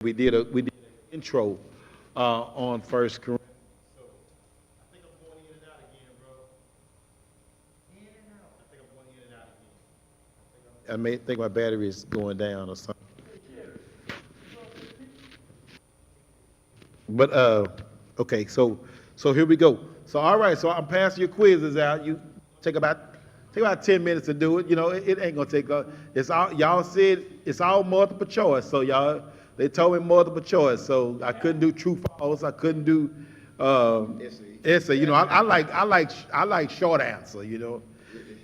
we did an intro on First Corinthians. So I think I'm going in and out again, bro. In and out. I think I'm going in and out again. I may think my battery is going down or something. But okay, so here we go. So all right, so I'm passing your quizzes out. You take about 10 minutes to do it. You know, it ain't gonna take. It's all y'all said. It's all multiple choice. So y'all, they told me multiple choice. So I couldn't do true false. I couldn't do essay. You know, I like short answer. You know.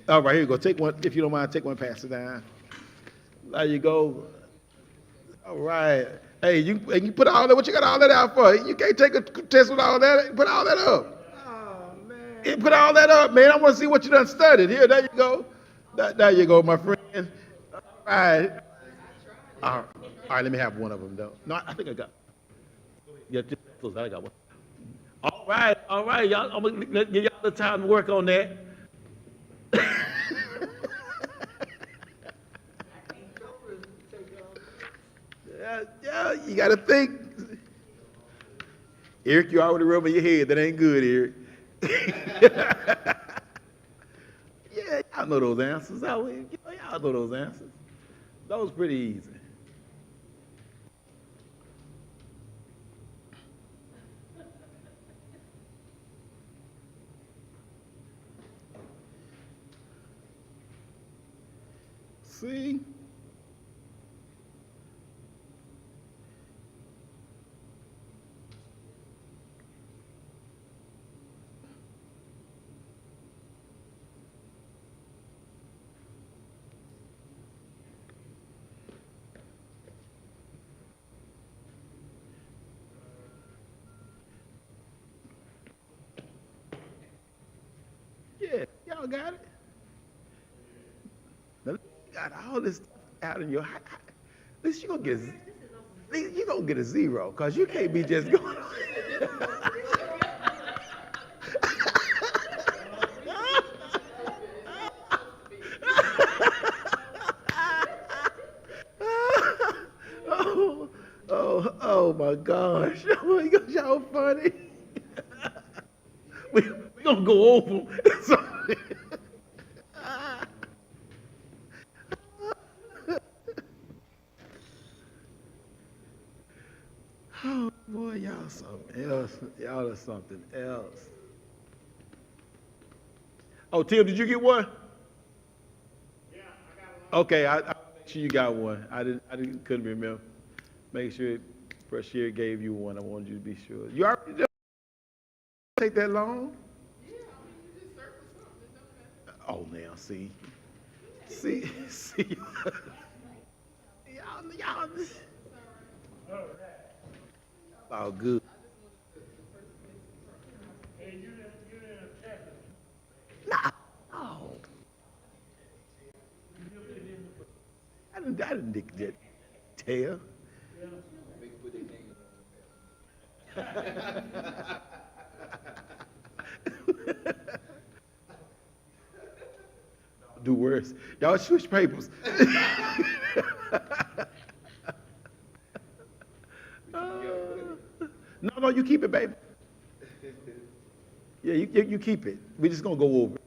All right, here you go. Take one if you don't mind. Take one. Pass it down. There you go. All right. Hey, you put all that. What you got all that out for? You can't take a test with all that. Put all that up. Oh man. Yeah, put all that up, man. I want to see what you done studied. Here, there you go. There you go, my friend. All right. All right. Let me have one of them though. No, I think I got. Yeah, just close. I got one. All right. All right, y'all. I'm gonna give y'all the time to work on that. Yeah, you got to think. Eric, you already rubbing your head. That ain't good, Eric. Yeah, y'all know those answers. Y'all know those answers. Those pretty easy. See? Yeah, y'all got it. Now, you got all this stuff out in your. At least you gonna get a zero, cause you can't be just going. Oh my gosh! Oh my gosh, y'all funny. We gonna go over. Oh boy, y'all something else. Y'all are something else. Oh, Tim, did you get one? Okay, I make sure you got one. Couldn't remember. Make sure Brashear gave you one. I wanted you to be sure. You already done? Take that long? Oh, now see. Y'all, all good. Nah, oh, I didn't dig that tail. Do worse. Y'all switch papers. No, you keep it, baby. Yeah, you keep it. We're just gonna go over it.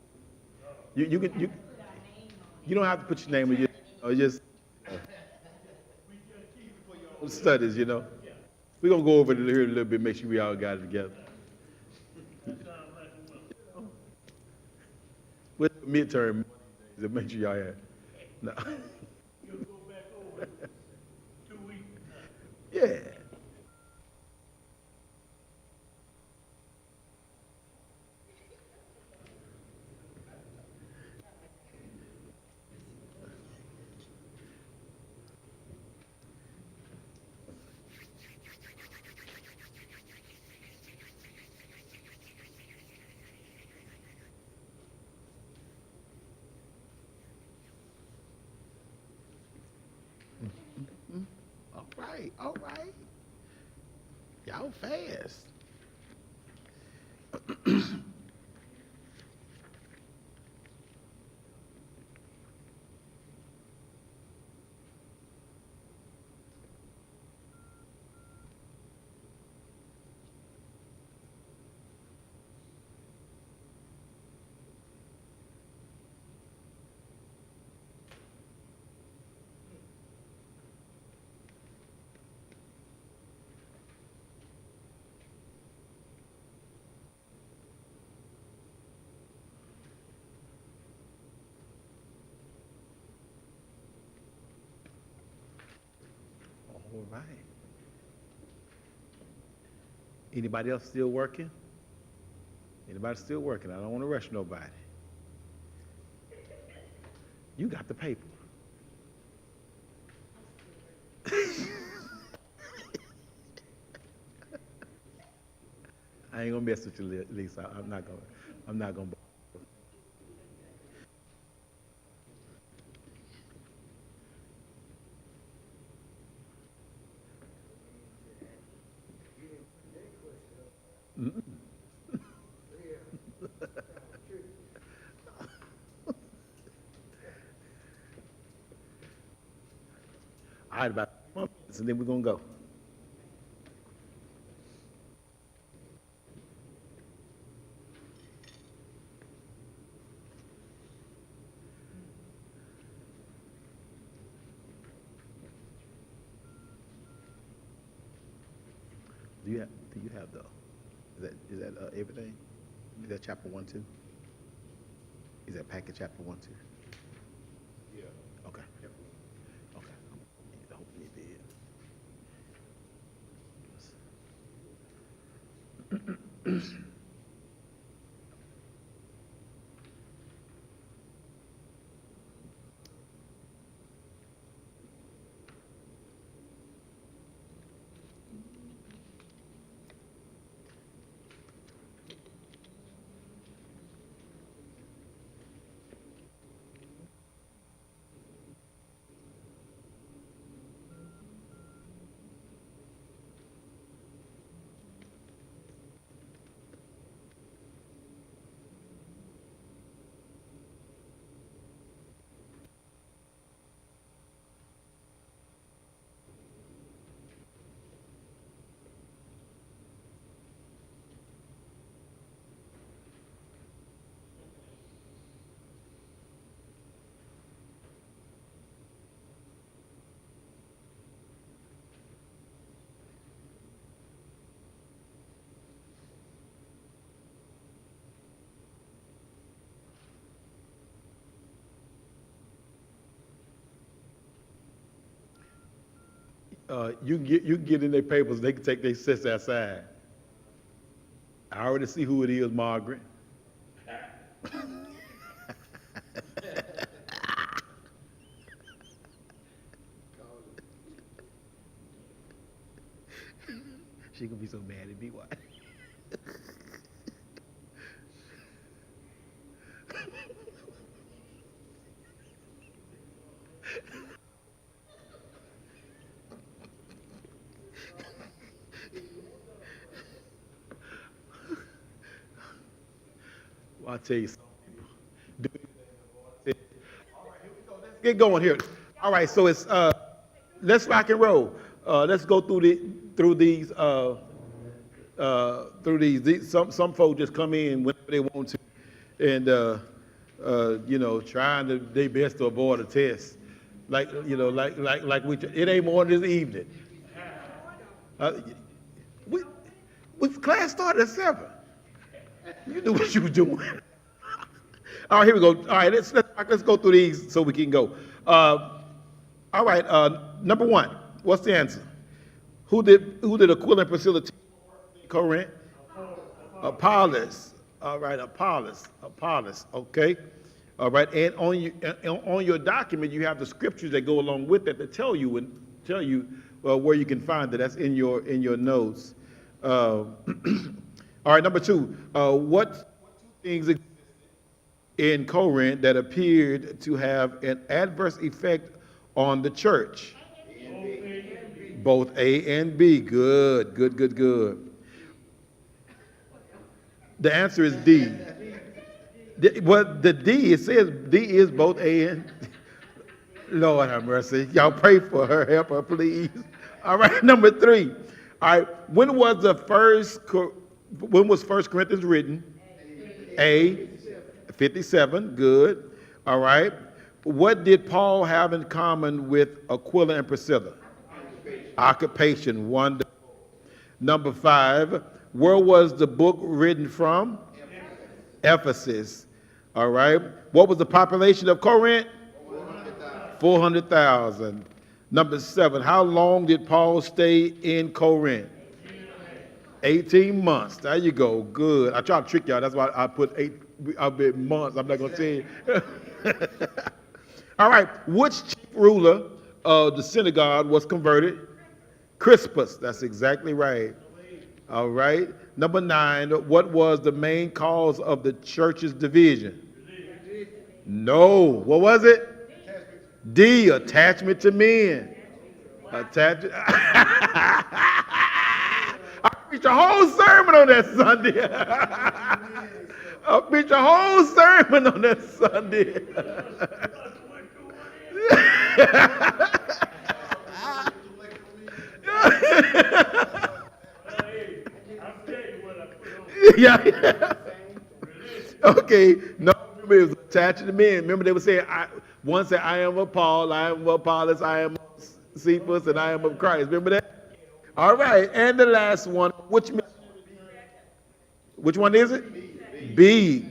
You don't have to put your name in your, just studies, you know. We're gonna go over it here a little bit, make sure we all got it together. With the midterm, to make sure y'all have. No. You'll go back over 2 weeks. Yeah. All right. Y'all fast. right. Anybody else still working? Anybody still working? I don't want to rush nobody. You got the paper. I ain't gonna mess with you, Lisa. I'm not gonna. I'm not gonna. All right, about 1 minute, and then we're gonna go. Do you have the? Is that everything? Is that chapter 1, 2? Is that packet chapter 1, 2? Yeah. Okay. Yep. Okay. I hope you did. You get in their papers. They can take their sets outside. I already see who it is, Margaret. She gonna be so mad at me. Why? Well, I'll tell you something. All right, here we go. Let's get going here. All right, so it's let's rock and roll. Let's go through these some folks just come in whenever they want to, and trying their best to avoid a test, like it ain't more this evening. We class started at 7. You knew what you were doing. All right, here we go. All right, let's go through these so we can go. All right, number 1. What's the answer? Who did Aquila and Priscilla teach in Corinth? Apollos. All right, Apollos. Okay. All right, and on your document you have the scriptures that go along with that tell you where you can find it. That's in your notes. All right, number 2. What two things existed in Corinth that appeared to have an adverse effect on the church? Both A and B. Good. The answer is D. The D, it says D is both A and Lord have mercy. Y'all pray for her. Help her, please. All right, number 3. All right, when was 1 Corinthians written? A. 57. Good. All right. What did Paul have in common with Aquila and Priscilla? Occupation. Wonderful. Number 5. Where was the book written from? Ephesus. All right. What was the population of Corinth? 400,000. Number 7, how long did Paul stay in Corinth? 18 months. There you go. Good. I try to trick y'all. That's why I put months. I'm not going to say it. All right. Which chief ruler of the synagogue was converted? Crispus. That's exactly right. All right. Number 9, what was the main cause of the church's division? No. What was it? D, attachment to men. Attachment. I preached a whole sermon on that Sunday. I preached a whole sermon on that Sunday. Yeah. Okay. No, remember it was attaching to men. Remember they were saying, one said, I am of Paul, I am of Apollos, I am of Cephas, and I am of Christ. Remember that? All right. And the last one, which one is it? B.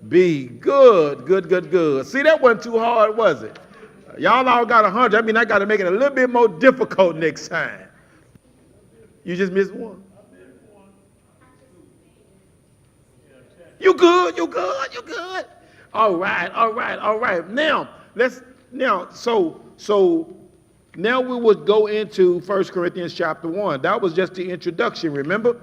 B. Good, good, good, good. See, that wasn't too hard, was it? Y'all all got 100. I mean, I got to make it a little bit more difficult next time. You just missed one. You good, you good, you good. All right, all right, all right. Now, so now we would go into 1 Corinthians chapter 1. That was just the introduction, remember?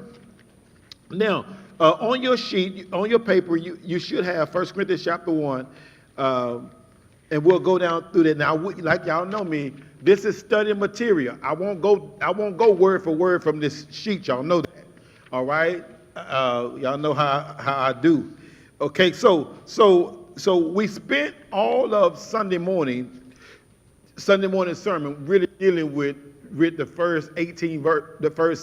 Now, on your sheet, on your paper, you should have 1 Corinthians chapter 1, and we'll go down through that. Now, like y'all know me, this is study material. I won't go word for word from this sheet. Y'all know that. All right? Y'all know how I do. Okay, so we spent all of Sunday morning sermon really dealing with the first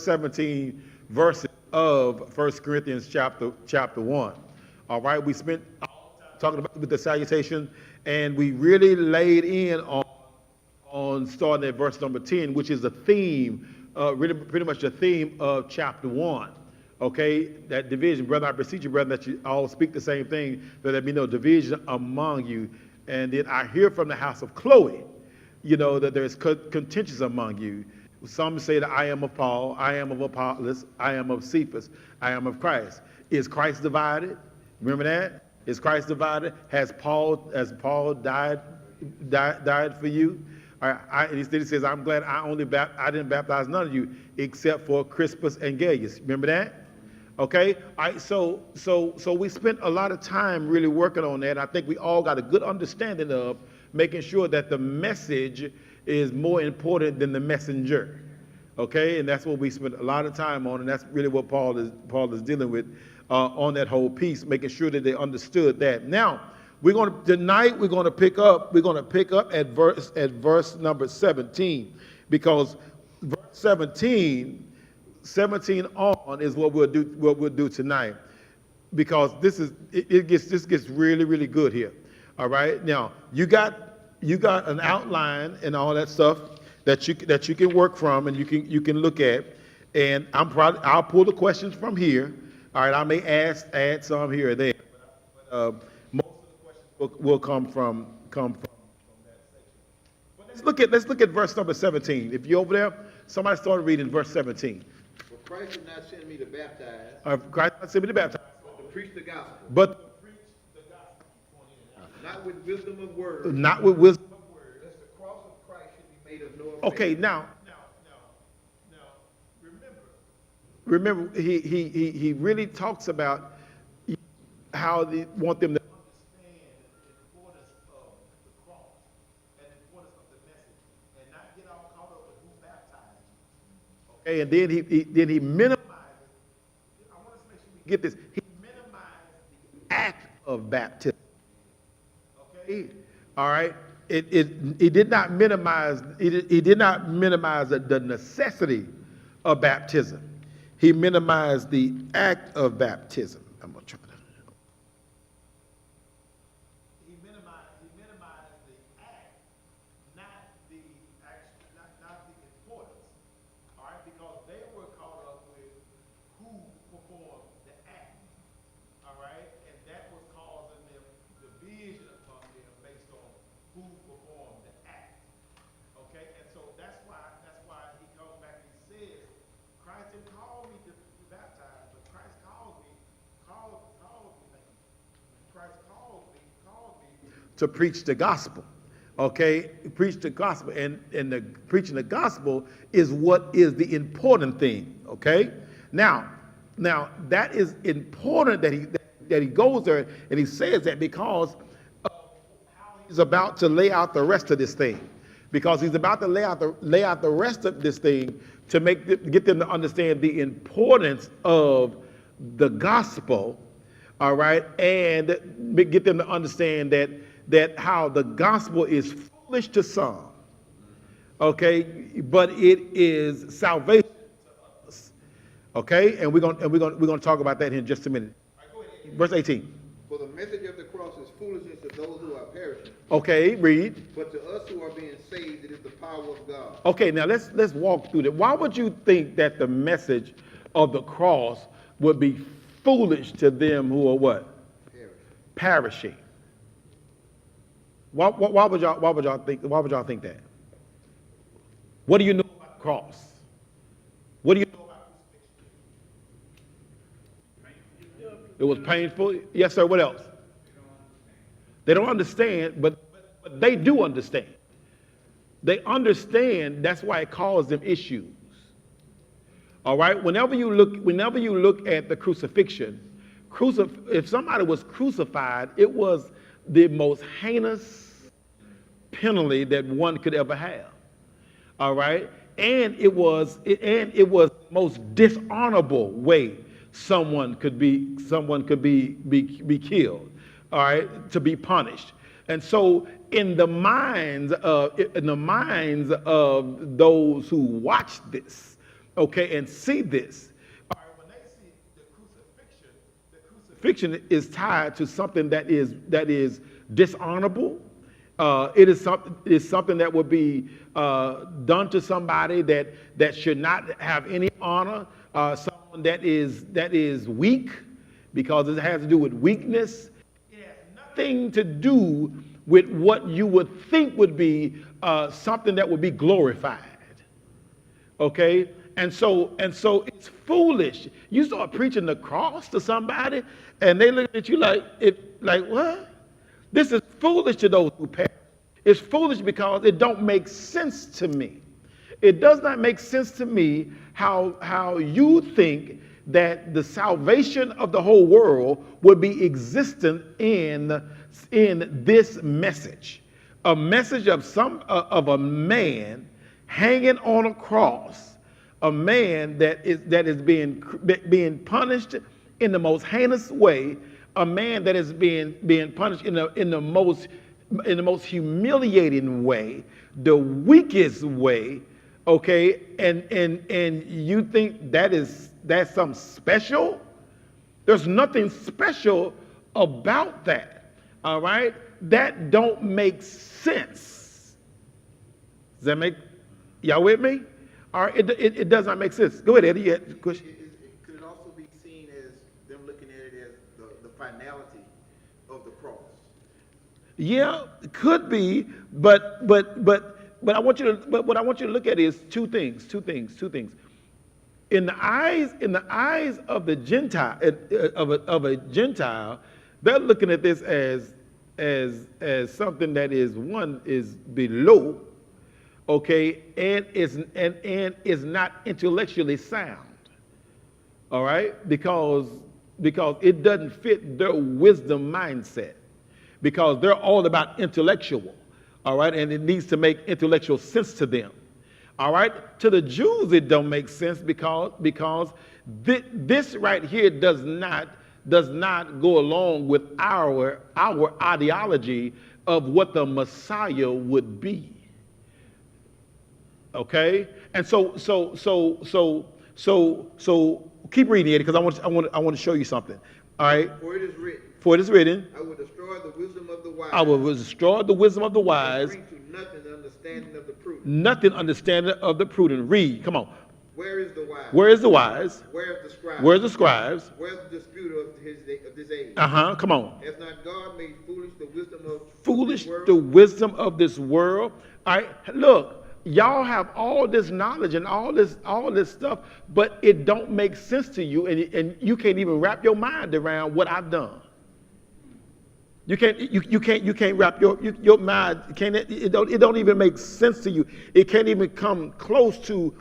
17 verses of 1 Corinthians chapter 1. All right, we spent talking about with the salutation, and we really laid in on starting at verse number 10, which is the theme, really pretty much the theme of chapter 1. Okay, that division. Brother, I beseech you, brother, that you all speak the same thing, that there be no division among you. And then I hear from the house of Chloe, that there's contentions among you. Some say that I am of Paul, I am of Apollos, I am of Cephas, I am of Christ. Is Christ divided? Remember that? Is Christ divided? Has Paul died for you? He says, I'm glad I didn't baptize none of you except for Crispus and Gaius. Remember that? Okay. All right. So we spent a lot of time really working on that. I think we all got a good understanding of making sure that the message is more important than the messenger. Okay. And that's what we spent a lot of time on, and that's really what Paul is dealing with on that whole piece, making sure that they understood that. Now, tonight we're going to pick up at verse number 17, because verse 17 on is what we'll do tonight, because this gets really, really good here. All right. Now you got an outline and all that stuff that you can work from, and you can look at, and I'll pull the questions from here. All right. I may add some here or there. Most of the questions will come from that section. But let's look at verse number 17. If you're over there, somebody started reading verse 17. For Christ did not send me to baptize. Christ did not send me to baptize. But to preach the gospel. But to preach the gospel. Not with wisdom of words. Not with wisdom of words. Lest the cross of Christ should be made of no effect. Okay, now, remember, he really talks about how they want them to understand the importance of the cross and the importance of the message, and not get all caught up with who baptized. Okay, and then he minimizes. I want us to make sure we get this. He minimized the act of baptism. Okay, all right. He did not minimize. He did not minimize the necessity of baptism. He minimized the act of baptism. I'm gonna try to. He minimized the act, not the action, not the importance. All right, because they were caught up with who performed the act. All right, and that was causing them division among them based on who performed the act. Okay, and so to preach the gospel. Okay, preach the gospel, and the preaching the gospel is what is the important thing. Okay, now that is important that he goes there and he says that because of how he's about to lay out the rest of this thing, because he's about to lay out the rest of this thing to get them to understand the importance of the gospel. All right, and get them to understand that how the gospel is foolish to some, okay, but it is salvation to us, okay, and we're gonna talk about that in just a minute. Verse 18. For the message of the cross is foolishness to those who are perishing, Okay, read. but to us who are being saved, it is the power of God. Okay, now let's walk through that. Why would you think that the message of the cross would be foolish to them who are what? Perishing. Why would y'all think that? What do you know about the cross? What do you know about crucifixion? It was painful. Yes, sir. What else? They don't understand, but they do understand. They understand. That's why it caused them issues. All right. Whenever you look at the crucifixion, if somebody was crucified, it was the most heinous penalty that one could ever have. All right, and it was the most dishonorable way someone could be killed. All right, to be punished. And so in the minds of those who watch this, okay, and see this, all right, when they see the crucifixion is tied to something that is dishonorable. It is something that would be done to somebody that should not have any honor. Someone that is weak, because it has to do with weakness. It has nothing to do with what you would think would be something that would be glorified. Okay. And so it's foolish. You start preaching the cross to somebody, and they look at you like what? This is foolish to those who perish. It's foolish because it don't make sense to me. It does not make sense to me how you think that the salvation of the whole world would be existent in this message, a message of a man hanging on a cross. A man that is being punished in the most heinous way, a man that is being punished in the most humiliating way, the weakest way, okay, and you think that's something special? There's nothing special about that. All right, that don't make sense. Does that make y'all with me? All right, it does not make sense. Go ahead, Eddie. Yeah, Could it also be seen as them looking at it as the finality of the cross? Yeah, it could be, but what I want you to look at is two things. In the eyes of the Gentile of a Gentile, they're looking at this as something that is below. Okay, and is not intellectually sound. All right, because it doesn't fit their wisdom mindset, because they're all about intellectual. All right, and it needs to make intellectual sense to them. All right, to the Jews it don't make sense because this right here does not go along with our ideology of what the Messiah would be. Okay, and so keep reading it, because I want to show you something. All right. For it is written. For it is written. I will destroy the wisdom of the wise. I will destroy the wisdom of the wise. And bring to nothing the understanding of the prudent. Nothing understanding of the prudent. Read. Come on. Where is the wise? Where is the wise? Where is the scribe? Where is the scribes? Where is the disputer of this age? Come on. Has not God made foolish the wisdom of Foolish this world? the wisdom of this world. All right. Look. Y'all have all this knowledge and all this stuff, but it don't make sense to you, and you can't even wrap your mind around what I've done. You can't wrap your mind. It don't even make sense to you. It can't even come close to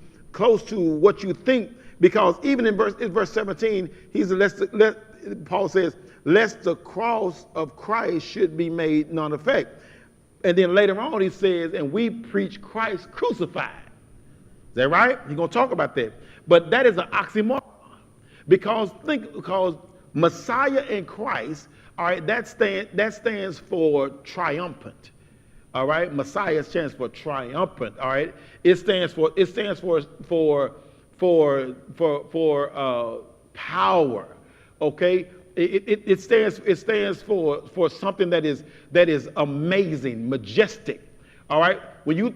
what you think, because even in verse 17, Paul says, lest the cross of Christ should be made none effect. And then later on he says, and we preach Christ crucified. Is that right? He's going to talk about that. But that is an oxymoron, because Messiah and Christ, all right, that stands for triumphant. All right, Messiah stands for triumphant. All right, it stands for power. Okay, it stands for something that is amazing, majestic. All right, when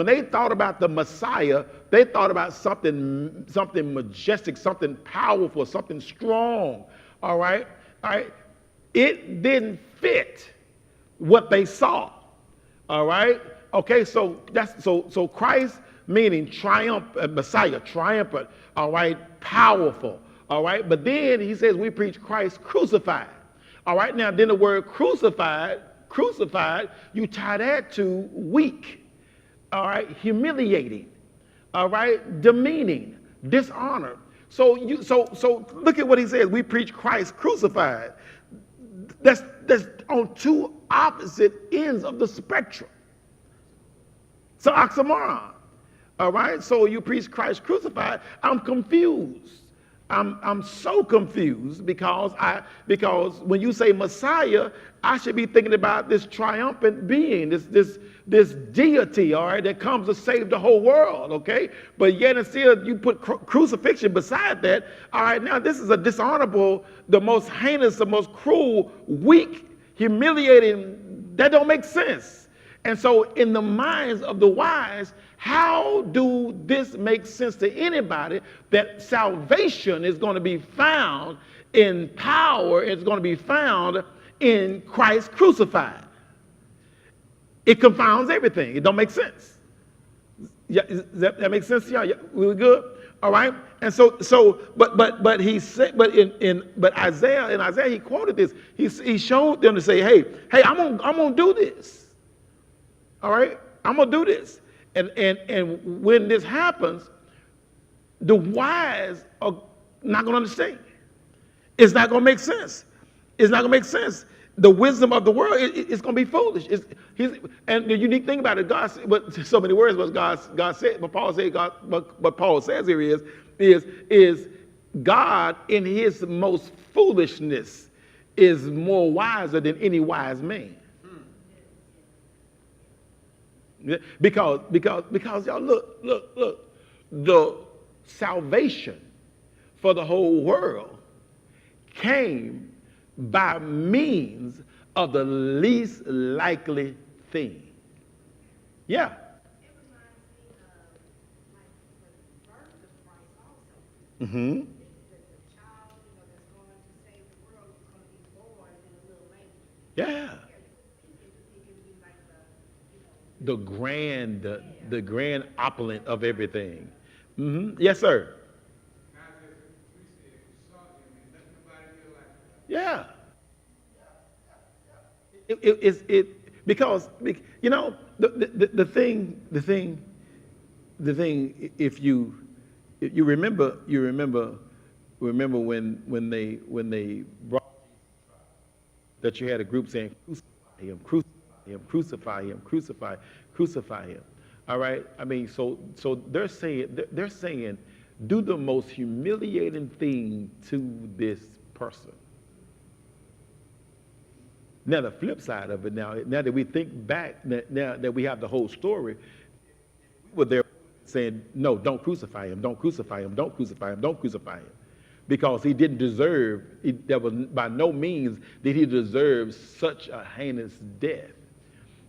they thought about the Messiah, they thought about something majestic, something powerful, something strong. All right. It didn't fit what they saw. All right. Okay. So Christ, meaning Messiah, triumphant. All right. Powerful. All right. But then he says we preach Christ crucified. All right. Now then the word crucified, you tie that to weak. All right. Humiliating. All right. Demeaning. Dishonor. So look at what he says. We preach Christ crucified. That's on two opposite ends of the spectrum. It's an oxymoron. All right. So you preach Christ crucified. I'm confused. I'm so confused because when you say Messiah, I should be thinking about this triumphant being, this deity, all right, that comes to save the whole world, okay? But yet and still you put crucifixion beside that. All right, now this is a dishonorable, the most heinous, the most cruel, weak, humiliating. That don't make sense. And so in the minds of the wise, how do this make sense to anybody that salvation is going to be found in power, it's going to be found in Christ crucified? It confounds everything. It don't make sense. Yeah, that makes sense? Yeah, we good? All right. And but he said, but Isaiah he quoted this. He showed them to say, hey, I'm gonna do this. All right, I'm gonna do this. And when this happens, the wise are not gonna understand. It's not gonna make sense. It's not gonna make sense. The wisdom of the world is going to be foolish. And the unique thing about it, God, but so many words, what God said, but Paul said, what Paul says here is God in his most foolishness is more wiser than any wise man. Because y'all look, the salvation for the whole world came by means of the least likely thing. Yeah. It reminds me of like the birth of Christ also. Mm-hmm. The child, that's going to save the world is going to be born in a little manger. Yeah. It can be like The grand opulent of everything. Mm-hmm. Yes, sir. Yeah. Because the thing if you remember when they brought that you had a group saying crucify him. All right. I mean, so they're saying do the most humiliating thing to this person. Now the flip side of it, now that we think back, now that we have the whole story, we were there saying, no, don't crucify him, don't crucify him, don't crucify him, don't crucify him. Because he didn't deserve, that was by no means did he deserve such a heinous death.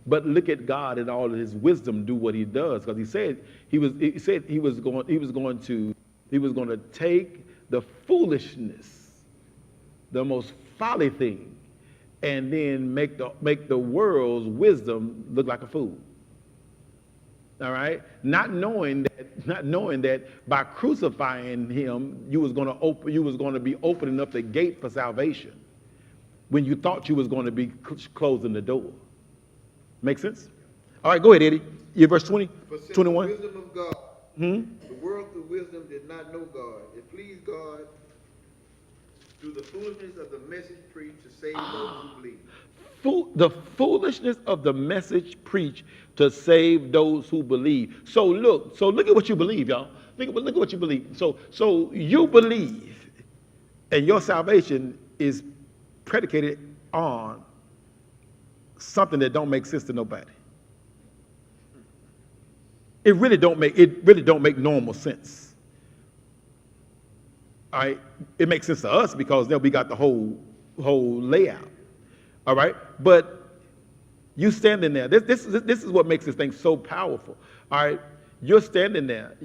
But look at God and all of his wisdom do what he does, because he said he was going to take the foolishness, the most folly thing, and then make the world's wisdom look like a fool. All right, not knowing that by crucifying him, you was going to be opening up the gate for salvation. when you thought you was going to be closing the door. Make sense? All right, go ahead, Eddie. You verse 20, For since 21. the wisdom of God, the world through wisdom did not know God. It pleased God through the foolishness of the message preached to save those who believe. The foolishness of the message preached to save those who believe. So look at what you believe, y'all. Look at what you believe. So you believe, and your salvation is predicated on something that don't make sense to nobody. It really don't make normal sense. All right, it makes sense to us because then we got the whole layout. All right, but you standing there. This is what makes this thing so powerful. All right, you're standing there,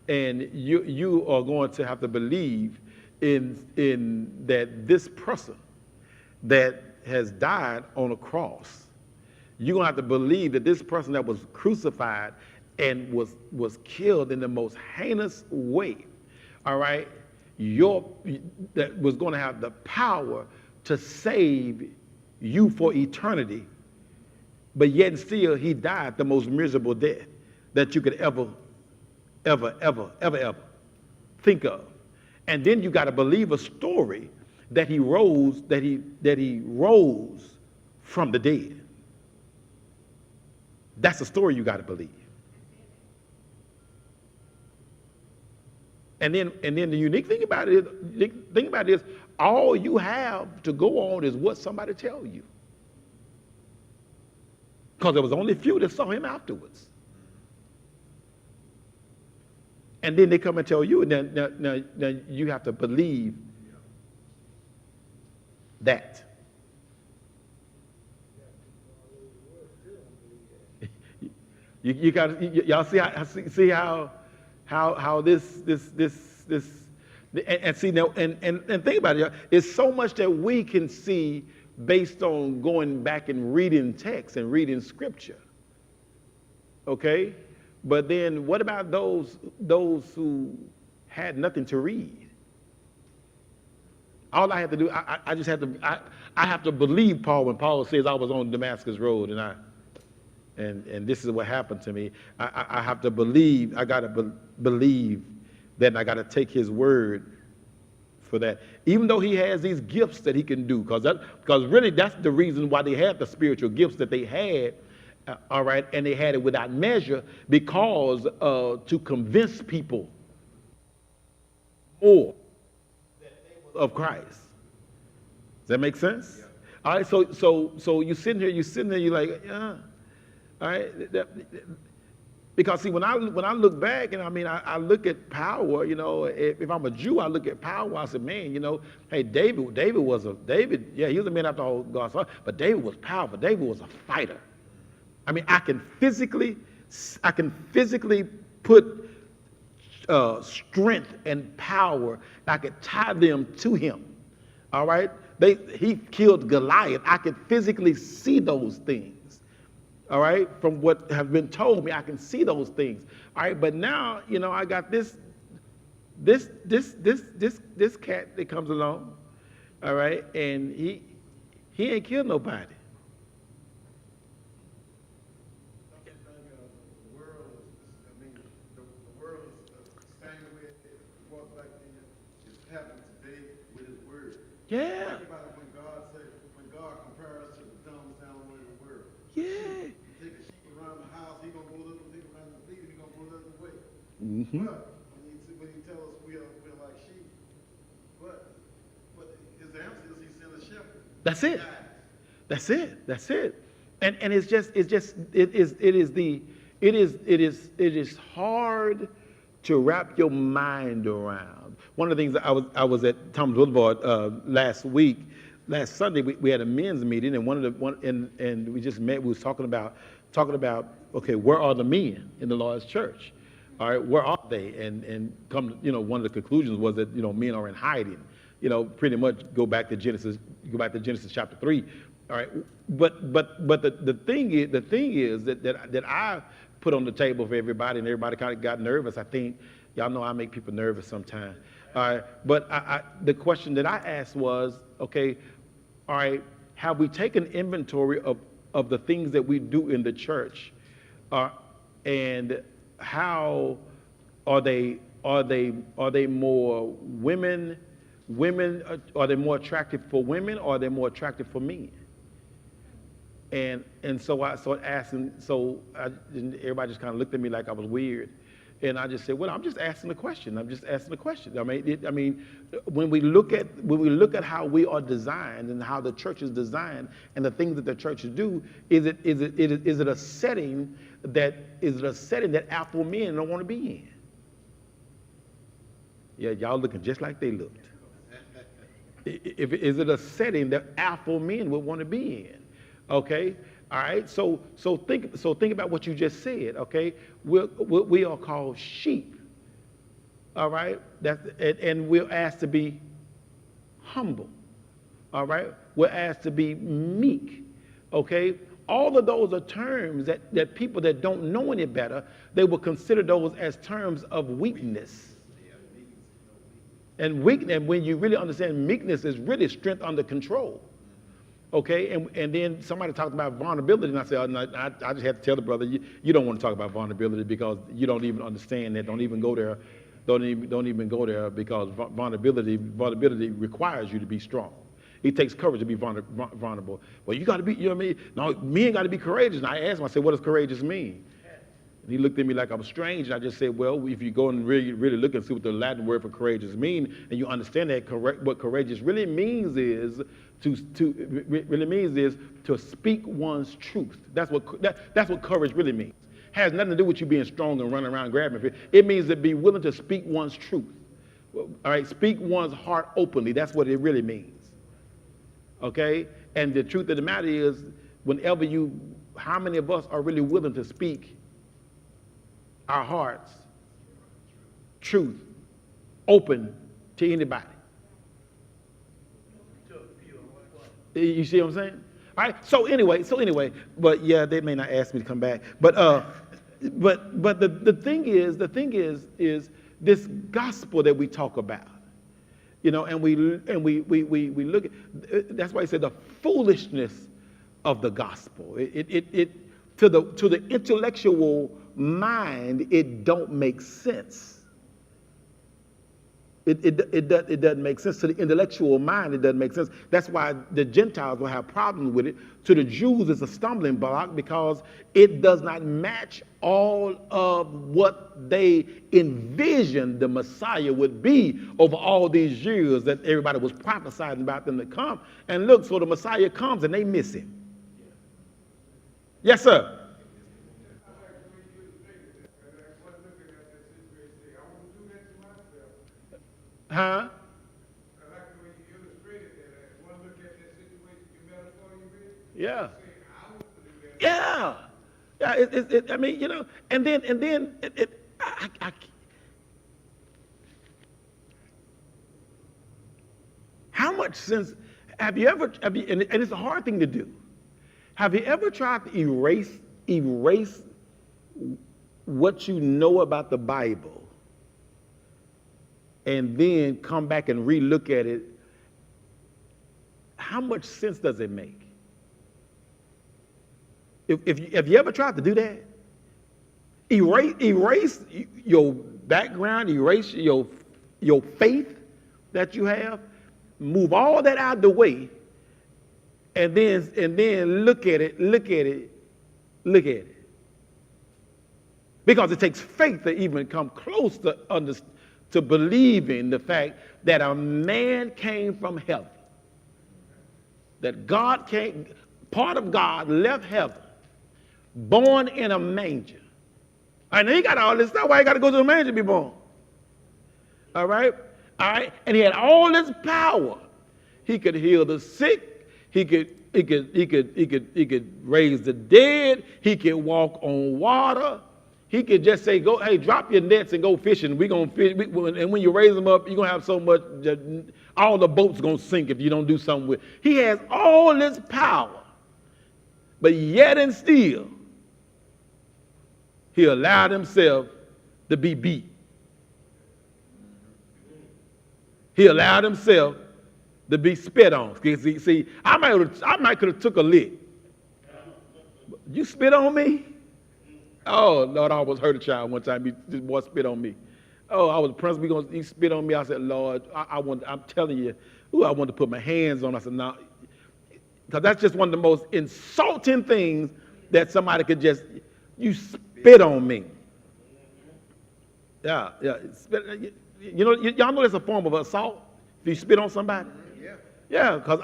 and you are going to have to believe in that this person that has died on a cross. You're gonna have to believe that this person that was crucified and was killed in the most heinous way, all right, that was going to have the power to save you for eternity, but yet and still he died the most miserable death that you could ever think of. And then you got to believe a story that he rose from the dead. That's the story you got to believe. And then the unique thing about it is all you have to go on is what somebody tell you. Because there was only a few that saw him afterwards. And then they come and tell you, and now you have to believe that. You got y'all see how this and see now and think about it, y'all. It's so much that we can see based on going back and reading text and reading scripture. Okay? But then what about those who had nothing to read? All I have to do, I just have to I have to believe Paul when Paul says I was on Damascus Road and this is what happened to me. I have to believe, I gotta believe that I gotta take his word for that. Even though he has these gifts that he can do, because really that's the reason why they had the spiritual gifts that they had, all right, and they had it without measure because to convince people more of Christ. Does that make sense? Yeah. All right, so you're sitting here, you're like, yeah. All right, because see, when I look back, and I look at power, if I'm a Jew, I look at power. I said, man, hey, David, yeah, he was a man after all God's heart, but David was powerful. David was a fighter. I can physically put strength and power. I could tie them to him. All right, he killed Goliath. I could physically see those things. All right, from what have been told me, I can see those things. All right, but now, I got this cat that comes along. All right, and he ain't killed nobody. The world is standing with it was back then. It's happening today with his word. Yeah. Think about it when God compares us to the dumbest animal in the world. Yeah. Take a sheep around the house, he gonna go a little bit around the field, he gonna go a little way. Mm-hmm. But when he tells us we're like sheep, but his answer is he sent a shepherd. That's it. That's it. And it is hard to wrap your mind around. One of the things that I was at Thomas Boulevard last Sunday, we had a men's meeting, and and we just met. We was talking about okay, where are the men in the Lord's church? All right, where are they? And come, one of the conclusions was that men are in hiding. Pretty much go back to Genesis chapter 3. All right, but the thing is that I put on the table for everybody, and everybody kind of got nervous. I think y'all know I make people nervous sometimes. All right, but the question that I asked was, okay, all right, have we taken inventory of the things that we do in the church, and how are they more women are they more attractive for women, or are they more attractive for men? And so I started asking. And everybody just kind of looked at me like I was weird, and I just said, "Well, I'm just asking the question. I'm just asking the question." I mean, when we look at how we are designed and how the church is designed and the things that the churches do, is it a setting that alpha men don't want to be in? Yeah, y'all looking just like they looked. Is it a setting that alpha men would want to be in? Okay, all right. So think about what you just said. Okay, we are called sheep. All right, and we're asked to be humble. All right, we're asked to be meek. Okay, all of those are terms that people that don't know any better, they will consider those as terms of weakness. And when you really understand, meekness is really strength under control. Okay, and then somebody talked about vulnerability, and I said, I just had to tell the brother, you don't want to talk about vulnerability because you don't even understand that. Don't even go there. Don't even go there, because vulnerability requires you to be strong. It takes courage to be vulnerable. Well, you got to be, you know what I mean? No, men got to be courageous. And I asked him, I said, what does courageous mean? And he looked at me like I was strange, and I just said, well, if you go and really look and see what the Latin word for courageous means, and you understand that what courageous really means is to speak one's truth. That's what courage really means. Has nothing to do with you being strong and running around grabbing. It means to be willing to speak one's truth. All right, speak one's heart openly. That's what it really means. Okay, and the truth of the matter is, how many of us are really willing to speak our hearts, truth, open to anybody? You see what I'm saying? All right. So anyway, but yeah, they may not ask me to come back. But the thing is this gospel that we talk about, you know, and we look at. That's why he said the foolishness of the gospel. It to the intellectual mind, it don't make sense. It doesn't make sense. To the intellectual mind, it doesn't make sense. That's why the Gentiles will have problems with it. To the Jews, it's a stumbling block because it does not match all of what they envisioned the Messiah would be over all these years that everybody was prophesying about them to come. And look, so the Messiah comes and they miss him. Yes, sir. Huh? I like the way you illustrated that. One look at that situation, your metaphor you read. Yeah. I want to do that. Yeah. Yeah. I mean, you know, and then how much sense have you ever? And it's a hard thing to do. Have you ever tried to erase what you know about the Bible, and then come back and relook at it? How much sense does it make? Have you ever tried to do that? Erase your background, erase your faith that you have, move all that out of the way, and then look at it. Because it takes faith to even come close to believing the fact that a man came from heaven, that God came, part of God left heaven, born in a manger. And he got all this stuff. Why he got to go to the manger to be born? All right? And he had all this power. He could heal the sick. He could raise the dead. He could walk on water. He could just say, "Go, hey, drop your nets and go fishing. We're gonna fish." And when you raise them up, you're gonna have so much that all the boats gonna sink if you don't do something with it. He has all this power, but yet and still, he allowed himself to be beat. He allowed himself To be spit on. See, I might could have took a lick. You spit on me? Oh, Lord, I almost hurt a child one time. This boy spit on me. Oh, I was principal. He spit on me. I said, Lord, I'm telling you, I wanted to put my hands on. I said, no. Because that's just one of the most insulting things that somebody could just, you spit on me. Yeah. Y'all know that's a form of assault. If you spit on somebody. Yeah, because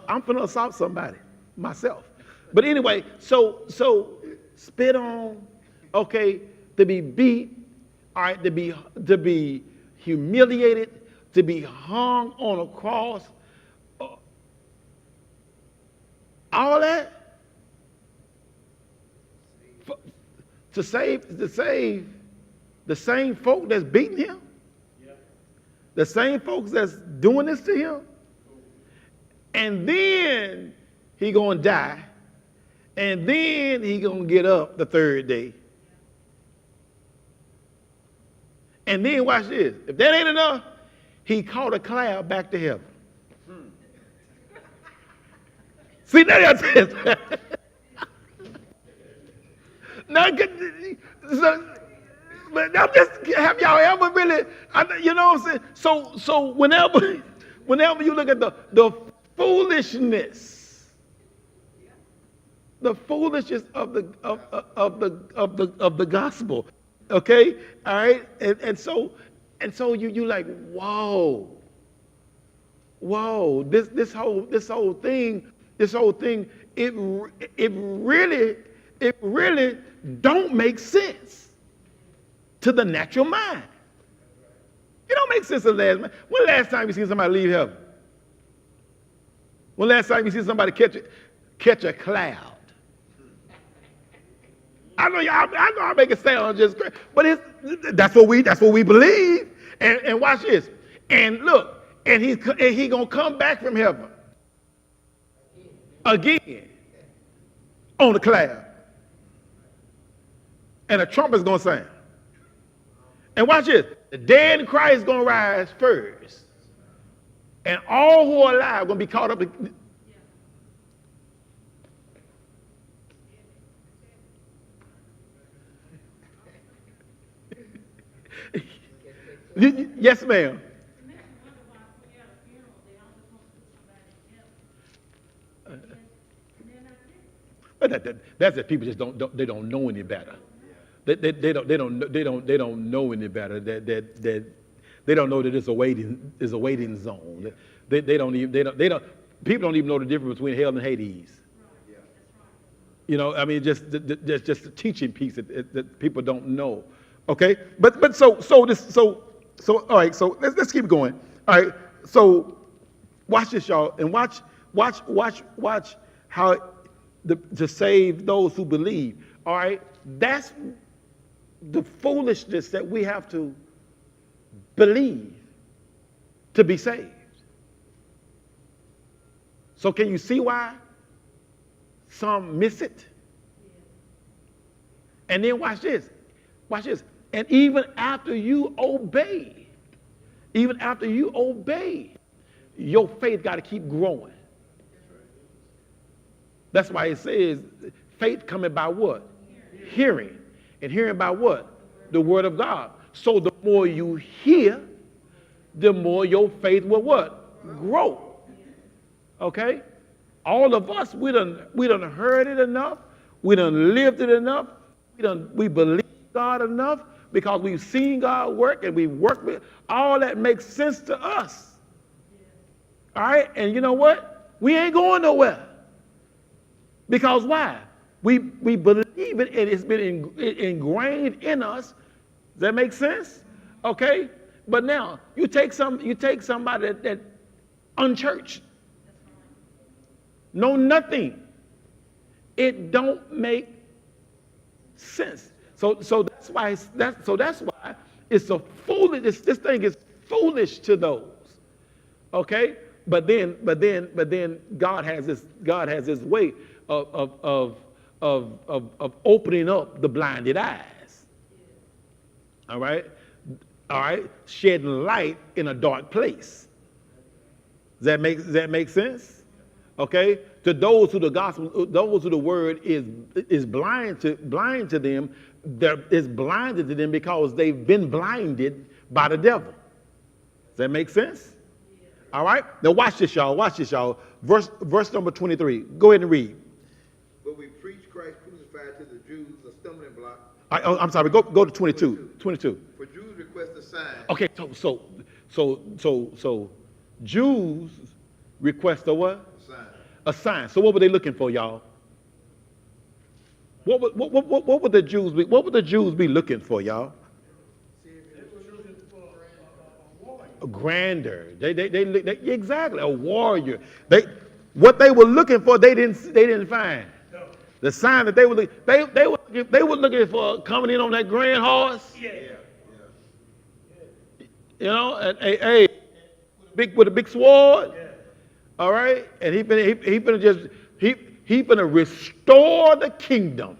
I'm finna assault somebody myself. But anyway, so spit on, okay, to be beat, all right, to be humiliated, to be hung on a cross, all that to save the same folk that's beating him, the same folks that's doing this to him, and then he gonna die, and then he gonna get up the third day. And then watch this. If that ain't enough, he caught a cloud back to heaven. See, that's it. Now, but I'm just, have y'all ever really, you know what I'm saying? So whenever you look at the foolishness, of the gospel, okay, all right, and so you like, whoa, this whole thing, it really don't make sense to the natural mind. It don't make sense to the last man. When last time you seen somebody leave heaven? When last time you seen somebody catch a cloud? I know I make it sound just great, but that's what we believe. And watch this. And look, and he gonna come back from heaven again on the cloud, and a trumpet's gonna sound. And watch this. The dead in Christ gonna rise first, and all who are alive gonna be caught up. Yes, ma'am. But that's that people just don't know any better. They don't know any better. That they don't know that it's a waiting zone. People don't even know the difference between hell and Hades. You know, I mean, just the teaching piece that people don't know. Okay, but so all right. So let's keep going. All right. So watch this, y'all, and watch how to save those who believe. All right, that's the foolishness that we have to believe to be saved. So can you see why some miss it? And then watch this. And even after you obey, your faith got to keep growing. That's why it says faith coming by what? Hearing. And hearing by what? The word of God. So the more you hear, the more your faith will what? Grow. Okay? All of us, we done heard it enough. We done lived it enough. We believe God enough because we've seen God work and we work with. All that makes sense to us. All right? And you know what? We ain't going nowhere. Because why? We believe it and it's been ingrained in us. Does that make sense? Okay? But now, you take somebody that unchurched. Know nothing. It don't make sense. So that's why it's so foolish. This thing is foolish to those. Okay? But then God has this way of opening up the blinded eyes. All right? Shedding light in a dark place. Does that make sense? Okay? To those who the gospel, those who the word is blind to them, is blinded to them because they've been blinded by the devil. Does that make sense? All right? Now watch this, y'all. Watch this, y'all. Verse number 23. Go ahead and read. But we preach Christ crucified to the Jews, a stumbling block. I'm sorry. Go to 22. 22. For Jews request a sign. Okay. So Jews request a what? A sign. A sign. So what were they looking for, y'all? What would the Jews be? What would the Jews be looking for, y'all? A grandeur. They exactly, a warrior. What they were looking for, they didn't find. The sign that they were looking for coming in on that grand horse. Yeah. You know, and with a big sword. Yeah. All right, and he finna restore the kingdom.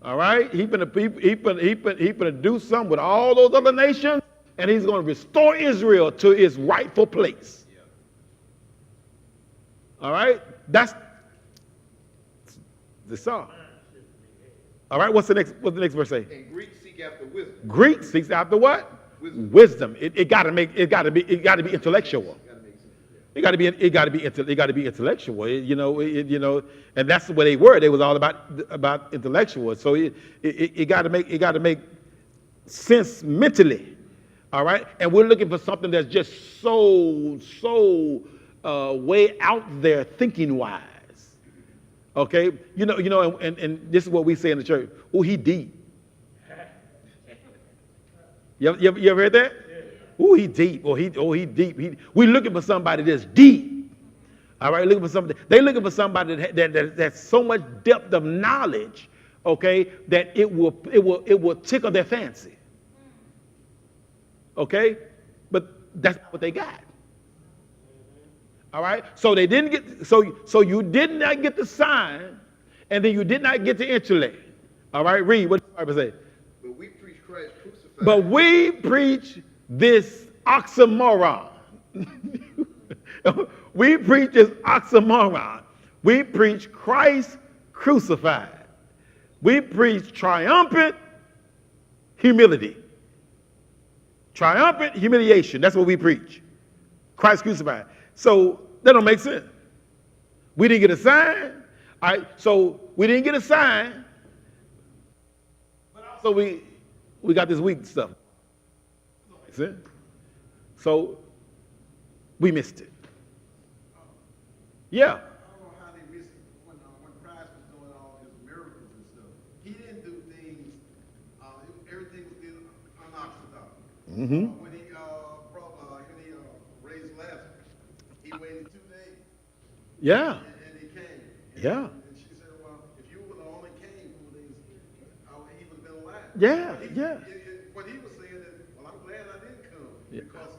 All right, he finna do something with all those other nations, and he's going to restore Israel to its rightful place. All right, that's the song. All right, what's the next verse say? And Greeks seek after wisdom. Greek seeks after what? Wisdom. Wisdom. It got to be intellectual. Gotta make sense. It got to be intellectual. And that's the way they were. They was all about intellectual. So it got to make sense mentally. All right, and we're looking for something that's just so way out there thinking wise. Okay, and this is what we say in the church. Oh, he deep. You ever heard that? Oh, he deep. Oh, he deep. We're looking for somebody that's deep. All right, looking for somebody. They're looking for somebody that's so much depth of knowledge, okay, that it will tickle their fancy. Okay, but that's not what they got. All right, so they didn't get. So you did not get the sign, and then you did not get the intellect. All right, read what the Bible say. But we preach Christ crucified. But we preach this oxymoron. We preach this oxymoron. We preach Christ crucified. We preach triumphant humility. Triumphant humiliation. That's what we preach. Christ crucified. So that don't make sense. We didn't get a sign. All right, so we didn't get a sign. But also we got this weak stuff. See? So we missed it. Yeah. I don't know how they missed it when Christ was doing all his miracles and stuff. He didn't do things, everything was done unorthodox. Mm-hmm. When he raised Lazarus, he waited 2 days. Yeah. And he came. Yeah. And she said, well, if you would have only came 2 days, he would have been alive. Yeah, But yeah. What he was saying is, well, I'm glad I didn't come. Yeah. Because,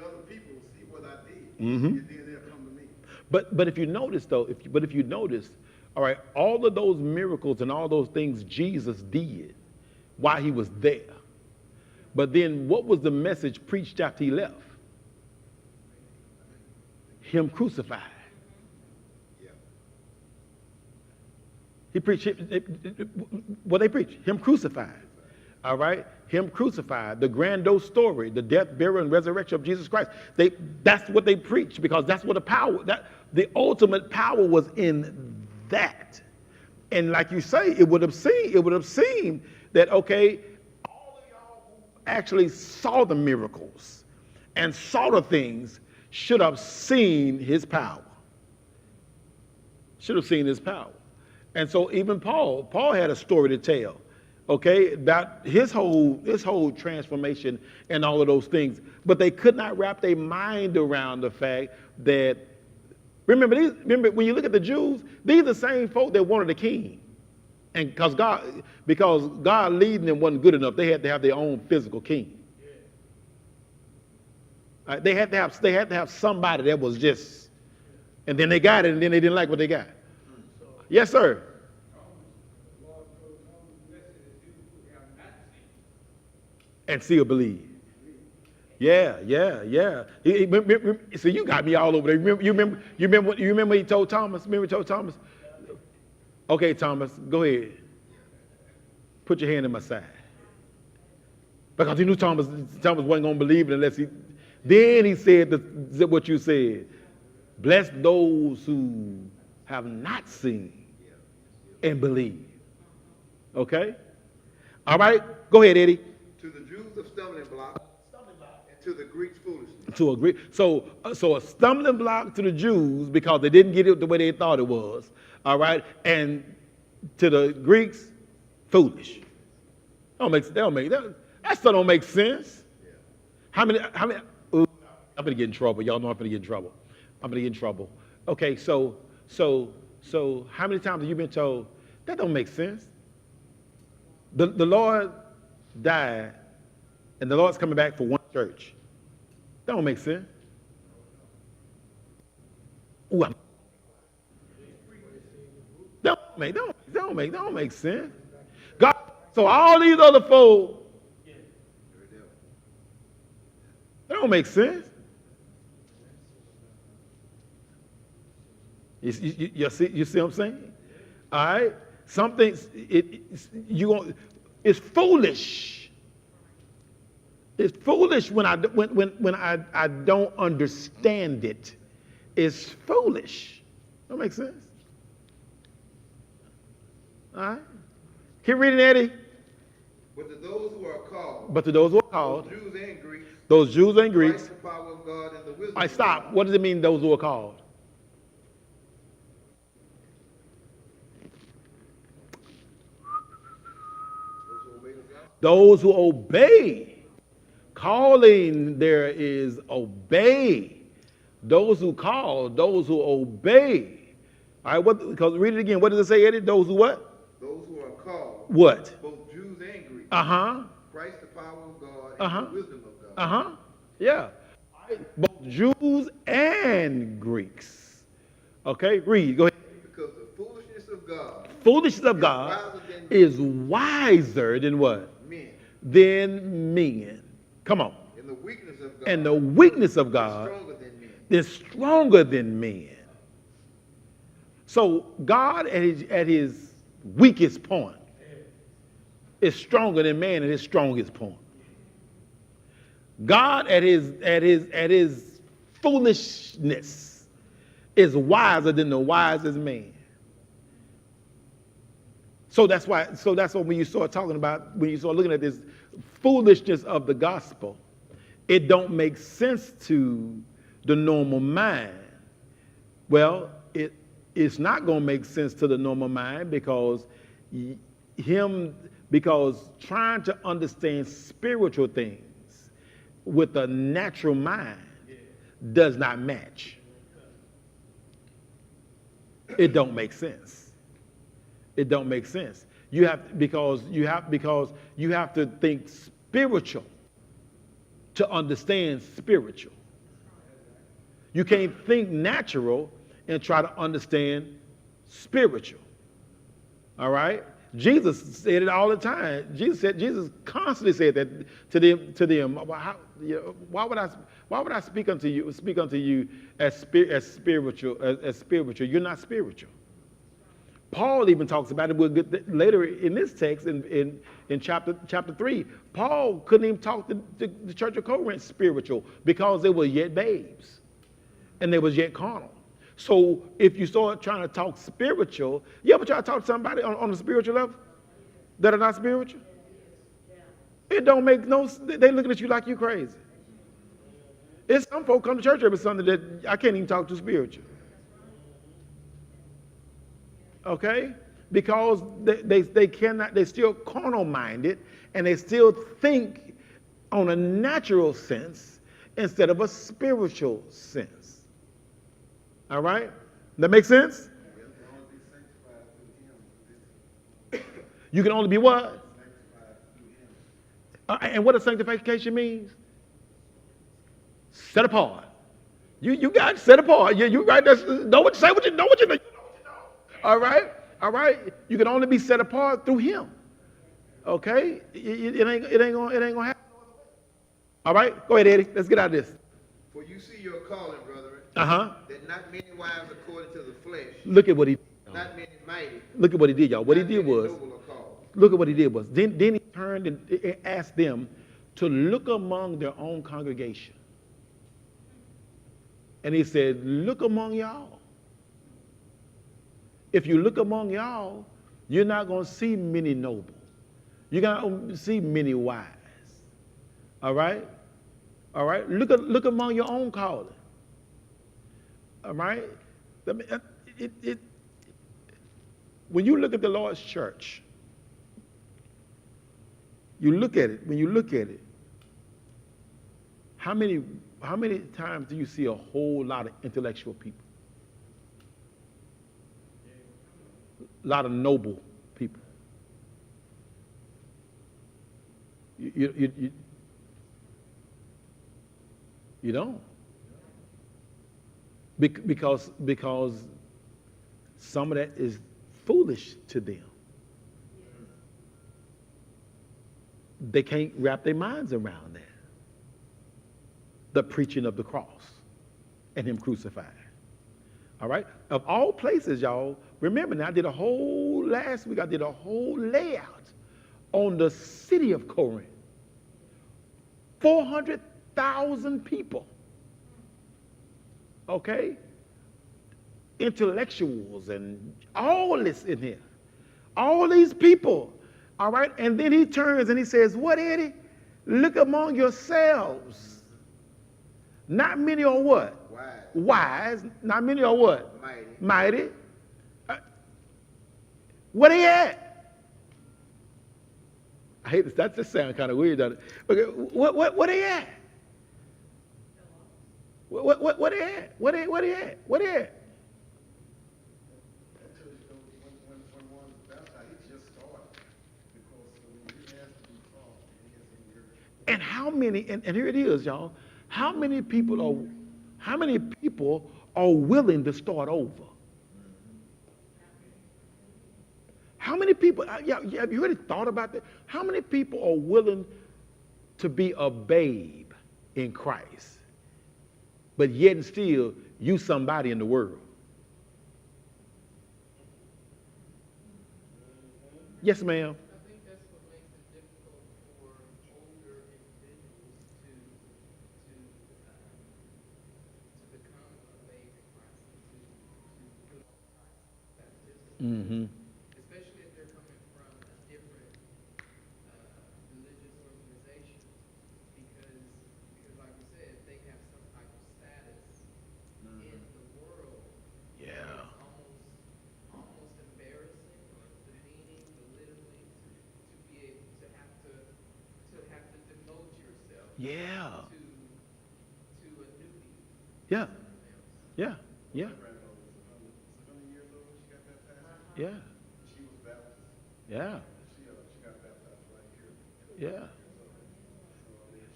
other people see what I did. Mm-hmm. And then they'll come to me. But if you notice though, if you notice, all right, all of those miracles and all those things Jesus did while he was there. But then what was the message preached after he left? Him crucified. He preached, what they preach? Him crucified. All right? Him crucified. The grandiose story, the death, burial, and resurrection of Jesus Christ. That's what they preached because that's what the ultimate power was in that. And like you say, it would have seemed that, okay, all of y'all who actually saw the miracles and saw the things should have seen his power. Should have seen his power. And so even Paul had a story to tell, okay, about his whole transformation and all of those things. But they could not wrap their mind around the fact that, remember when you look at the Jews, these are the same folk that wanted a king. And because God leading them wasn't good enough, they had to have their own physical king. They had to have somebody that was just, and then they got it, and then they didn't like what they got. Yes, sir. And still believe. Yeah. So you got me all over there. You remember what he told Thomas? Remember he told Thomas? Okay, Thomas, go ahead. Put your hand in my side. Because he knew Thomas wasn't going to believe it unless he. Then he said what you said. Bless those who have not seen and believe. Okay? All right? Go ahead, Eddie. To the Jews a stumbling block, and to the Greeks foolishness. To agree. So a stumbling block to the Jews because they didn't get it the way they thought it was. All right? And to the Greeks, foolish. That stuff don't make sense. How many, ooh, I'm gonna get in trouble. Y'all know I'm gonna get in trouble. Okay, so how many times have you been told that don't make sense? The Lord died, and the Lord's coming back for one church. That don't make sense. Ooh, that don't make sense. God, so all these other folks, that don't make sense. You see what I'm saying? All right, something it's foolish. It's foolish when I don't understand it. It's foolish. That makes sense. All right, keep reading, Eddie. But to those who are called, those Jews and Greeks. Christ the power of God and the wisdom. All right, of stop. God. What does it mean, those who are called? Those who obey. Calling there is obey. Those who call, those who obey. All right, because read it again. What does it say, Eddie? Those who what? Those who are called. What? Both Jews and Greeks. Christ the power of God and the wisdom of God. Yeah. All right, both Jews and Greeks. Okay, read. Go ahead. Because the foolishness of God. Foolishness of God is wiser than what? Men. Than men. Come on. And the weakness of God. And the weakness of God is stronger than men. So God at his weakest point is stronger than man at his strongest point. God at his foolishness is wiser than the wisest man. So that's why when you start looking at this foolishness of the gospel, it don't make sense to the normal mind. Well, it's not going to make sense to the normal mind because trying to understand spiritual things with a natural mind does not match. It don't make sense. It don't make sense. You have to think spiritual to understand spiritual. You can't think natural and try to understand spiritual. All right? Jesus said it all the time. Jesus constantly said that to them. Why would I speak unto you as spiritual? You're not spiritual. Paul even talks about it. We'll get later in this text in chapter 3. Paul couldn't even talk to the church of Corinth spiritual because they were yet babes and they was yet carnal. So if you start trying to talk spiritual, you ever try to talk to somebody on a spiritual level that are not spiritual? It don't make no sense. They looking at you like you crazy. It's some folk come to church every Sunday that I can't even talk to spiritual. Okay? Because they cannot, they're still carnal minded and they still think on a natural sense instead of a spiritual sense. All right? That make sense? You can only be what? And what does sanctification means? Set apart. You got set apart. You right there. Know what you say. What you know. What you know. All right. You can only be set apart through Him. Okay. It ain't gonna happen. All right, go ahead, Eddie. Let's get out of this. For you see your calling, brethren, Uh-huh. that not many wives according to the flesh, Look at what he did. not many mighty, Look at what he did, y'all. What he not did many was, noble are called. look at what he did was, then he turned and asked them to look among their own congregation. And he said, look among y'all. If you look among y'all, you're not going to see many noble. You're going to see many wise. All right? All right? Look among your own calling. All right? When you look at the Lord's church, you look at it, when you look at it, how many times do you see a whole lot of intellectual people? A lot of noble people. You don't. Because some of that is foolish to them. They can't wrap their minds around that. The preaching of the cross and him crucified. All right? Of all places, y'all, remember now, last week I did a whole layout on the city of Corinth. 400,000 people. Okay? Intellectuals and all this in here. All these people. All right? And then he turns and he says, what, Eddie? Look among yourselves. Not many are what? Wise. Not many are what? Mighty. Where they at? I hate this. That just sounds kind of weird, doesn't it? Okay, where they at? Where they at? Where they at? Where they at? When one's baptized, he just started. Because when he has to be taught, he has to be heard. And how many, and here it is, y'all. How many people are willing to start over? How many people, have you really thought about that? How many people are willing to be a babe in Christ, but yet and still you somebody in the world? Yes, ma'am. I think that's what makes it difficult for older individuals to become a babe in Christ, to put on Christ baptism. Mm-hmm. Especially if they're coming from a different religious organization, because like we said, they have some type of status in the world. Yeah. It's almost embarrassing or demeaning, belittling to be able to have to devote yourself Yeah. to a newbie. Yeah. Someone else. Yeah. Yeah. My grandmother was 100 years old when she got baptized. Yeah. She was Baptist. Yeah. She got baptized right here. Yeah. So I mean,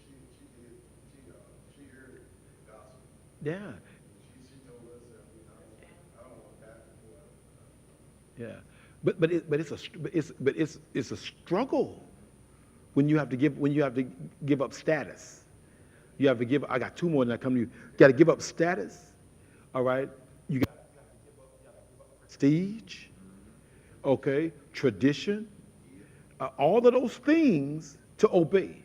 she heard the gospel. Yeah. She told us that I don't want that before. Yeah. It's a struggle when you have to give up status. You have to give. I got two more, and I come to you. You got to give up status. All right. You got to give up prestige. Okay. Tradition. All of those things to obey.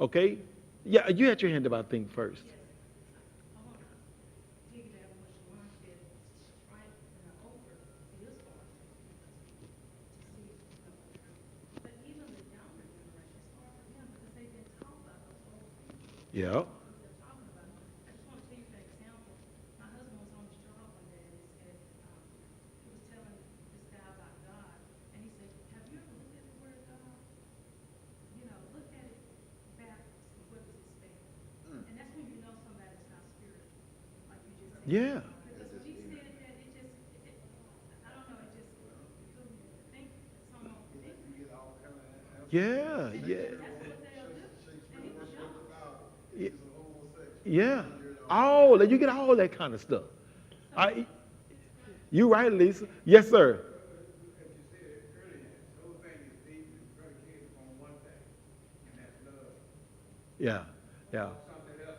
Okay. Yeah. You had your hand about things first. I want to piggyback on what Shawan said, right, over, it is hard to see it come around. But even the younger generation, it's hard for them because they've been taught by those old people. Yeah. What they're talking about. I just want to tell you, for example, my husband was on his job one day and he said, he was telling this guy about God, and he said, have you ever looked at the word God? You know, look at it backwards, and what does it stand? And that's when you know somebody's not spiritual, like you just said. Yeah. Because when he said that, I don't know, it just took me to think that someone would think. You get all kind of Yeah. Yeah. That's what they'll do. And he was young. Yeah. He's a homosexual. Yeah. All that you get all that kind of stuff. You right, Lisa? Yes, sir. As you said earlier, the whole thing is based and predicated on one thing, and that's love. Yeah, yeah. Something else.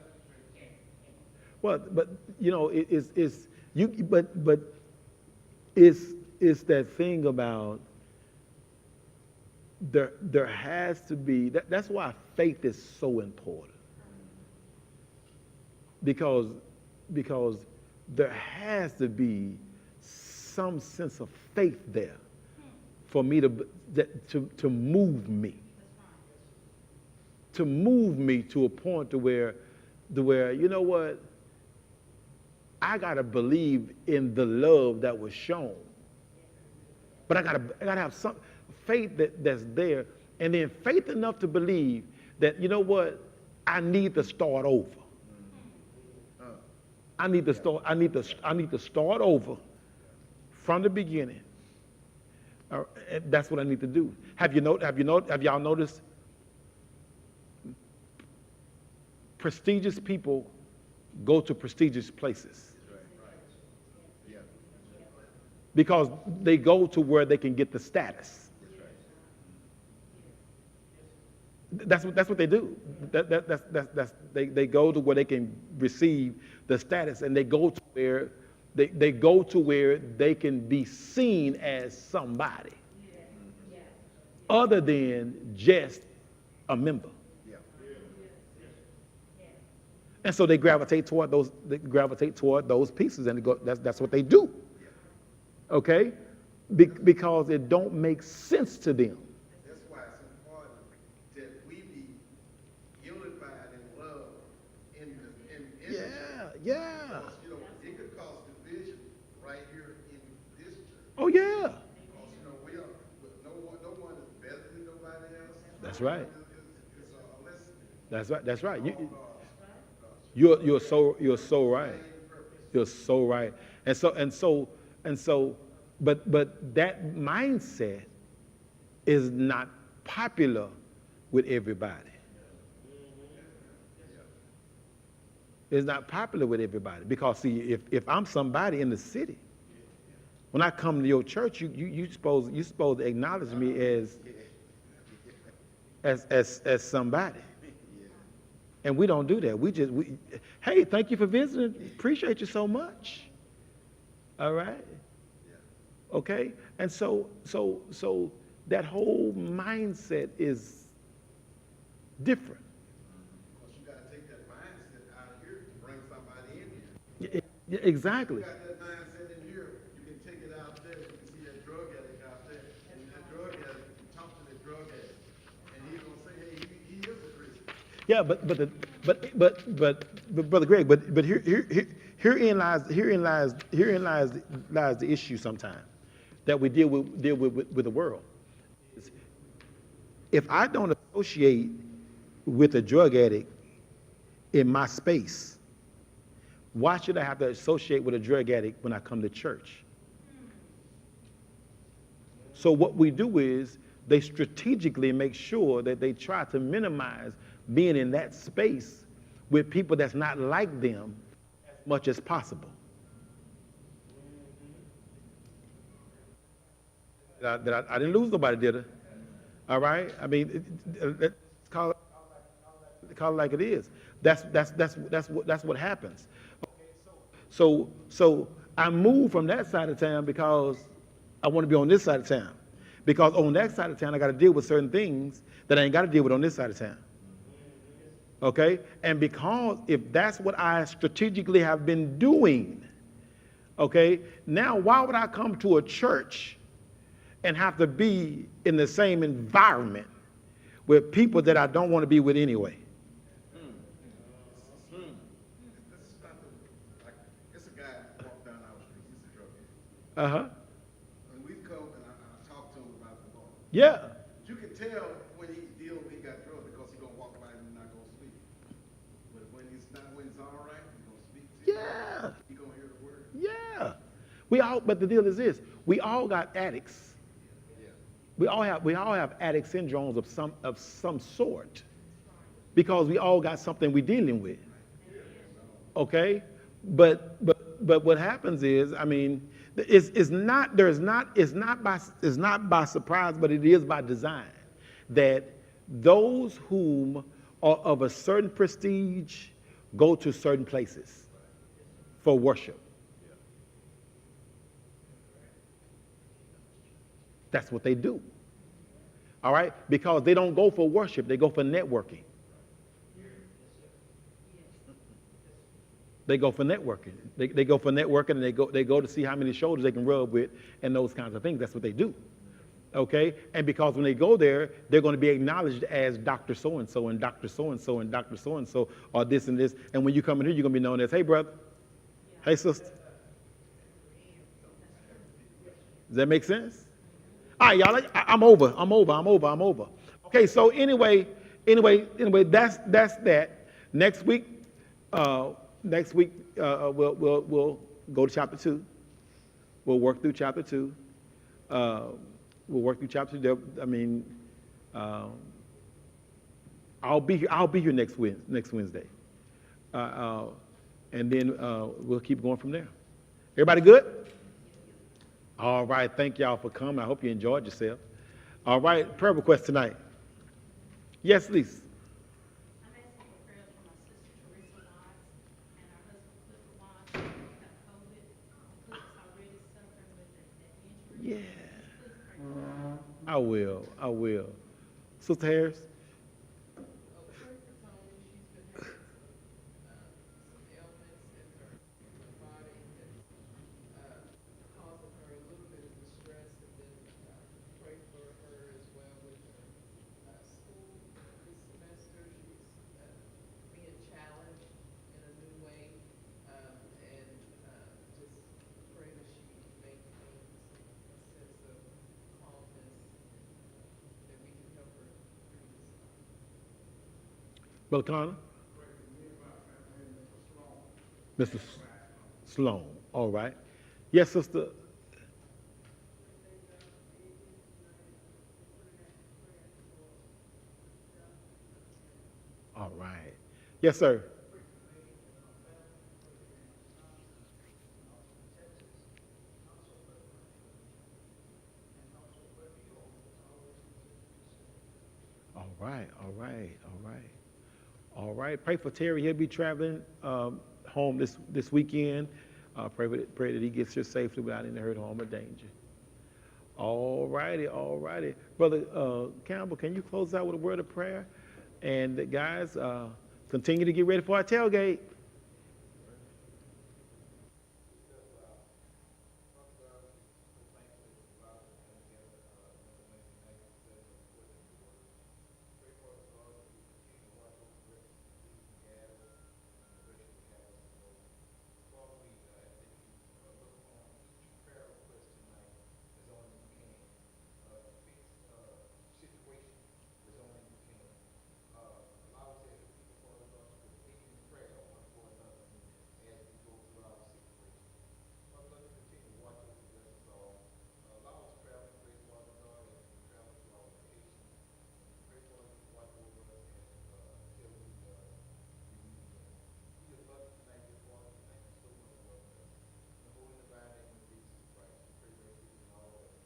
Well, but you know, it's you, but it's that thing about there has to be that's why faith is so important because there has to be some sense of faith there for me to move me to a point to where you know what, I gotta believe in the love that was shown, but I gotta have some faith that's there, and then faith enough to believe that you know what, I need to start over. I need to start over from the beginning. And that's what I need to do. Have y'all noticed? Prestigious people go to prestigious places because they go to where they can get the status. That's what they do. They go to where they can receive the status, and they go to where they can be seen as somebody other than just a member. And so they gravitate toward those. They gravitate toward those pieces, and that's what they do. Okay, because it don't make sense to them. That's why it's important that we be unified in love in Yeah. because, you know, it could cause division right here in this church. Oh yeah. Because, you know, we are, no one is better than nobody else. That's right. It's a lesson. That's right. You're so right. You're so right. And so, but that mindset is not popular with everybody. It's not popular with everybody because see, if I'm somebody in the city, when I come to your church, you supposed to acknowledge me as somebody. And we don't do that. Hey, thank you for visiting. Appreciate you so much. All right? Okay? And so that whole mindset is different. Because you got to take that mindset out of here to bring somebody in here. Yeah, exactly. You got that mindset in here, you can take it out there. You can see that drug addict out there. And that drug addict, you talk to that drug addict. And he's going to say, hey, he is a Christian. Yeah, but Brother Greg, but herein lies the issue sometimes that we deal with the world. If I don't associate with a drug addict in my space, why should I have to associate with a drug addict when I come to church? So what we do is they strategically make sure that they try to minimize being in that space with people that's not like them as much as possible. I didn't lose nobody, did I? All right? I mean, call it like it is. That's what happens. So I moved from that side of town because I want to be on this side of town. Because on that side of town, I got to deal with certain things that I ain't got to deal with on this side of town. Okay? And because if that's what I strategically have been doing, okay, now why would I come to a church and have to be in the same environment with people that I don't want to be with anyway? It's a guy walked down our street. He's a drug addict. Uh-huh. And we come and I talk to him about the law. Yeah. You can tell when he got drugs because he's gonna walk by and not gonna speak. But when he's all right, he's gonna speak to you. Yeah. He's gonna hear the word. Yeah. But the deal is this, we all got addicts. Yeah. We all have addict syndromes of some sort because we all got something we're dealing with. Okay? But what happens is, I mean, it's not by surprise, but it is by design that those whom or of a certain prestige go to certain places for worship. That's what they do. All right? Because they don't go for worship, they go for networking. They go for networking. They go for networking, and they go to see how many shoulders they can rub with and those kinds of things. That's what they do. Okay? And because when they go there, they're going to be acknowledged as Dr. So-and-so and Dr. So-and-so and Dr. So-and-so or this and this. And when you come in here, you're going to be known as, hey, brother. Hey, sister. Does that make sense? All right, y'all. I'm over. Okay, so anyway, that's that. Next week, we'll go to chapter 2. We'll work through chapter 2. We'll work through chapter 2. I mean, I'll be here next Wednesday, and then we'll keep going from there. Everybody good? All right. Thank y'all for coming. I hope you enjoyed yourself. All right. Prayer request tonight. Yes, Lisa. I'm asking for prayers for my sister Teresa Watts and her husband Clifford Watts who got COVID. Clifford's already suffering with that injury. Yeah. Please pray for her. I will. Sister Harris. Oh, pray for Tony. She's been having some ailments in her body that's causing her a little bit of distress, and then pray for her as well with her school this semester. She's being challenged in a new way, and just pray that she maintains a sense of calmness, that we can help her through this time. Brother Connor. Mr. Sloan. All right. Yes, sister. All right. Yes, sir. All right. Pray for Terry. He'll be traveling home this weekend. Pray that he gets here safely without any hurt, harm, or danger. All righty. Brother Campbell, can you close out with a word of prayer? And guys, continue to get ready for our tailgate.